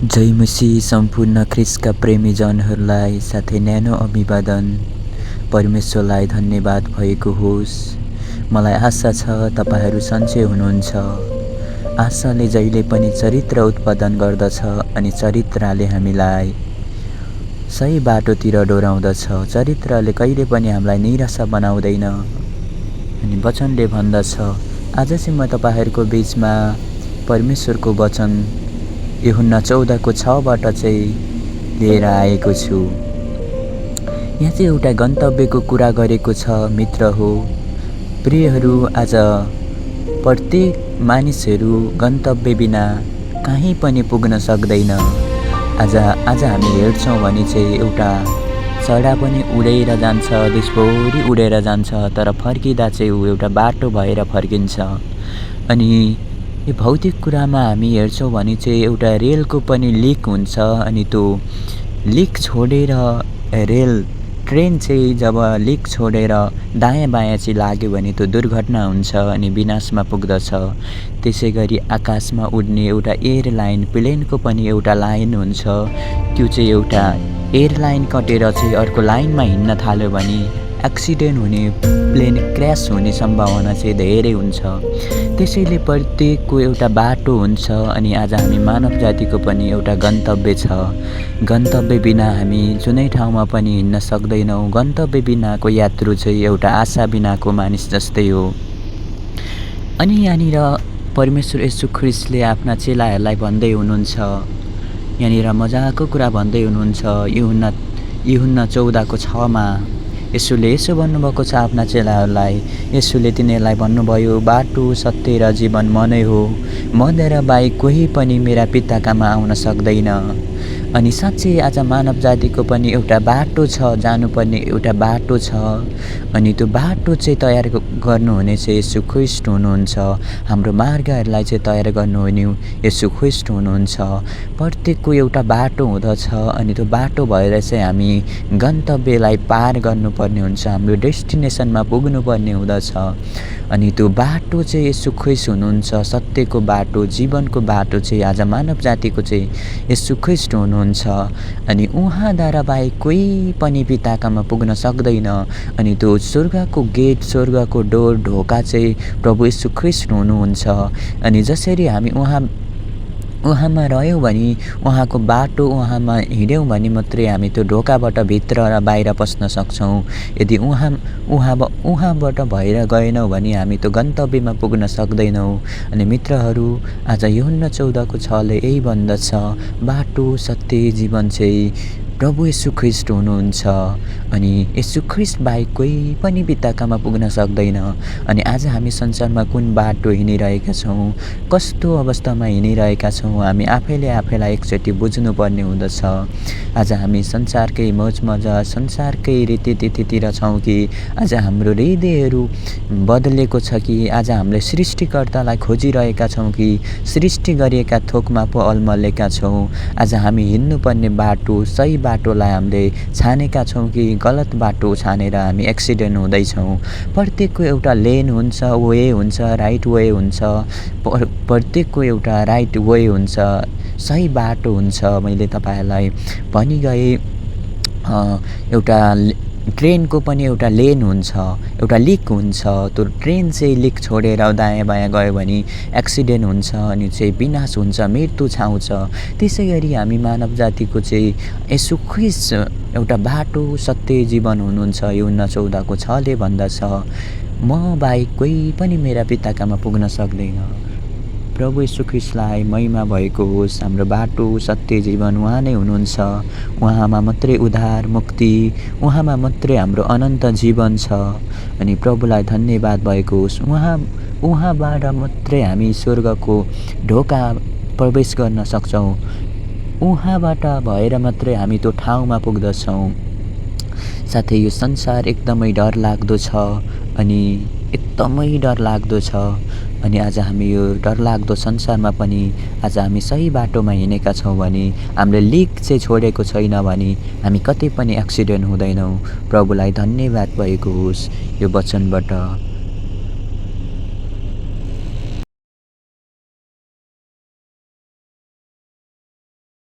जय मसीह सम्पूर्ण ख्रिस्टका प्रेमीजनहरूलाई साथै न्यानो अभिवादन। परमेश्वरलाई धन्यवाद भएको होस्। मलाई आशा छ तपाईहरू सन्चै हुनुहुन्छ। आशाले जहिले पनि चरित्र उत्पादन गर्दछ अनि चरित्रले हामीलाई सही बाटोतिर डोराउँदछ। चरित्रले कहिले पनि हामीलाई निराशा बनाउँदैन। अनि वचनले भन्दछ, आज चाहिँ म तपाईहरूको बीचमा परमेश्वरको वचन यूहन्ना 14:6बाट चाहिँ लिएर आएको छु। यहाँ चाहिँ एउटा गन्तव्यको कुरा गरेको छ मित्र हो। प्रियहरू, आज प्रत्येक मानिसहरू गन्तव्य बिना कहीँ पनि पुग्न सक्दैन। आज हामी हेर्छौँ भने चाहिँ एउटा चरा पनि उडेर जान्छ, देशभरि उडेर जान्छ, तर फर्किँदा चाहिँ ऊ एउटा बाटो भएर फर्किन्छ। अनि यो भौतिक कुरामा हामी हेर्छौँ भने चाहिँ एउटा रेलको पनि लिक हुन्छ। अनि त्यो लिक छोडेर ट्रेन चाहिँ जब लिक छोडेर दायाँ बायाँ चाहिँ लाग्यो भने त्यो दुर्घटना हुन्छ अनि विनाशमा पुग्दछ। त्यसै गरी आकाशमा उड्ने एउटा एयरलाइन प्लेनको पनि एउटा लाइन हुन्छ। त्यो चाहिँ एउटा एयरलाइन कटेर चाहिँ अर्को लाइनमा हिँड्न थाल्यो भने एक्सिडेन्ट हुने, प्लेन क्र्यास हुने सम्भावना चाहिँ धेरै हुन्छ। त्यसैले प्रत्येकको एउटा बाटो हुन्छ। अनि आज हामी मानव जातिको पनि एउटा गन्तव्य छ। गन्तव्य बिना हामी जुनै ठाउँमा पनि हिँड्न सक्दैनौँ। गन्तव्य बिनाको यात्रु चाहिँ एउटा आशा बिनाको मानिस जस्तै हो। अनि यहाँनिर परमेश्वर येशू ख्रिस्टले आफ्ना चेलाहरूलाई भन्दै हुनुहुन्छ, यहाँनिर मजाको कुरा भन्दै हुनुहुन्छ। यूहन्ना 14:6मा येशूले यसो भन्नुभएको छ आफ्ना चेलाहरूलाई। येशूले तिनीहरूलाई भन्नुभयो, बाटो, सत्य र जीवन म नै हो। मद्वारा बाहेक कोही पनि मेरा पिताकामा आउन सक्दैन। अनि साँच्चै आज मानव जातिको पनि एउटा बाटो छ, जानुपर्ने एउटा बाटो छ। अनि त्यो बाटो चाहिँ तयार गर्नुहुने चाहिँ येशू ख्रिस्ट हुनुहुन्छ। हाम्रो मार्गहरूलाई चाहिँ तयार गर्नुहुने येशू ख्रिस्ट हुनुहुन्छ। प्रत्येकको एउटा बाटो हुँदछ। अनि त्यो बाटो भएर चाहिँ हामी गन्तव्यलाई पार गर्नुपर्ने हुन्छ, हाम्रो डेस्टिनेसनमा पुग्नुपर्ने हुँदछ। अनि त्यो बाटो चाहिँ येशू ख्रिस्ट हुनुहुन्छ। सत्यको बाटो, जीवनको बाटो चाहिँ आज मानव जातिको चाहिँ येशू ख्रिस्ट हुनुहुन्छ। अनि उहाँद्वारा बाहेक कोही पनि पिताकामा पुग्न सक्दैन। अनि त्यो स्वर्गको गेट, स्वर्गको डोर, ढोका चाहिँ प्रभु येशू ख्रिस्ट हुनुहुन्छ। अनि जसरी हामी उहाँमा रह्यौँ भने, उहाँको बाटो उहाँमा हिँड्यौँ भने मात्रै हामी त्यो ढोकाबाट भित्र र बाहिर पस्न सक्छौँ। यदि उहाँबाट भएर गएनौँ भने हामी त्यो गन्तव्यमा पुग्न सक्दैनौँ। अनि मित्रहरू, आज यूहन्ना 14:6ले यही भन्दछ, बाटो, सत्य, जीवन चाहिँ प्रभु येशू ख्रिस्ट हुनुहुन्छ। अनि येशू ख्रिस्ट बाहेक कोही पनि पिताकामा पुग्न सक्दैन। अनि आज हामी संसारमा कुन बाटो हिँडिरहेका छौँ, कस्तो अवस्थामा हिँडिरहेका छौँ, हामी आफैलाई एकचोटि बुझ्नुपर्ने हुँदछ। आज हामी संसारकै मौजमजा, संसारकै रीतिथितिर छौँ कि आज हाम्रो हृदयहरू बदलेको छ कि आज हामीले सृष्टिकर्तालाई खोजिरहेका छौँ कि सृष्टि गरिएका थोकमा पो अल्मलेका छौँ। आज हामी हिँड्नुपर्ने बाटो, सही बाटोलाई हामीले छानेका छौँ कि गलत बाटो छानेर हामी एक्सिडेन्ट हुँदैछौँ। प्रत्येकको एउटा लेन हुन्छ, वे हुन्छ, राइट वे हुन्छ। प्रत्येकको एउटा राइट वे हुन्छ, सही बाटो हुन्छ। मैले तपाईँहरूलाई भनिगएँ, एउटा ट्रेनको पनि एउटा लेन हुन्छ, एउटा लिक हुन्छ। त्यो ट्रेन चाहिँ लिक छोडेर दायाँ बायाँ गयो भने एक्सिडेन्ट हुन्छ अनि चाहिँ विनाश हुन्छ, मृत्यु छाउँछ। त्यसै गरी हामी मानव जातिको चाहिँ येशू ख्रिस्ट एउटा बाटो, सत्य, जीवन हुनुहुन्छ। यूहन्ना 14:6ले भन्दछ, म बाहेक कोही पनि मेरा पिताकामा पुग्न सक्दैन। प्रभु येशू ख्रिस्टलाई महिमा भएको होस्। हाम्रो बाटो, सत्य, जीवन उहाँ नै हुनुहुन्छ। उहाँमा मात्रै उद्धार, मुक्ति, उहाँमा मात्रै हाम्रो अनन्त जीवन छ। अनि प्रभुलाई धन्यवाद भएको होस्। उहाँबाट मात्रै हामी स्वर्गको ढोका प्रवेश गर्न सक्छौँ। उहाँबाट भएर मात्रै हामी त्यो ठाउँमा पुग्दछौँ। साथै यो संसार एकदमै डरलाग्दो छ अनि एकदमै डरलाग्दो छ। अनि आज हामी यो डरलाग्दो संसारमा पनि आज हामी सही बाटोमा हिँडेका छौँ भने, हामीले लिक चाहिँ छोडेको छैन भने हामी कतै पनि एक्सिडेन्ट हुँदैनौँ। प्रभुलाई धन्यवाद भएको होस् यो वचनबाट।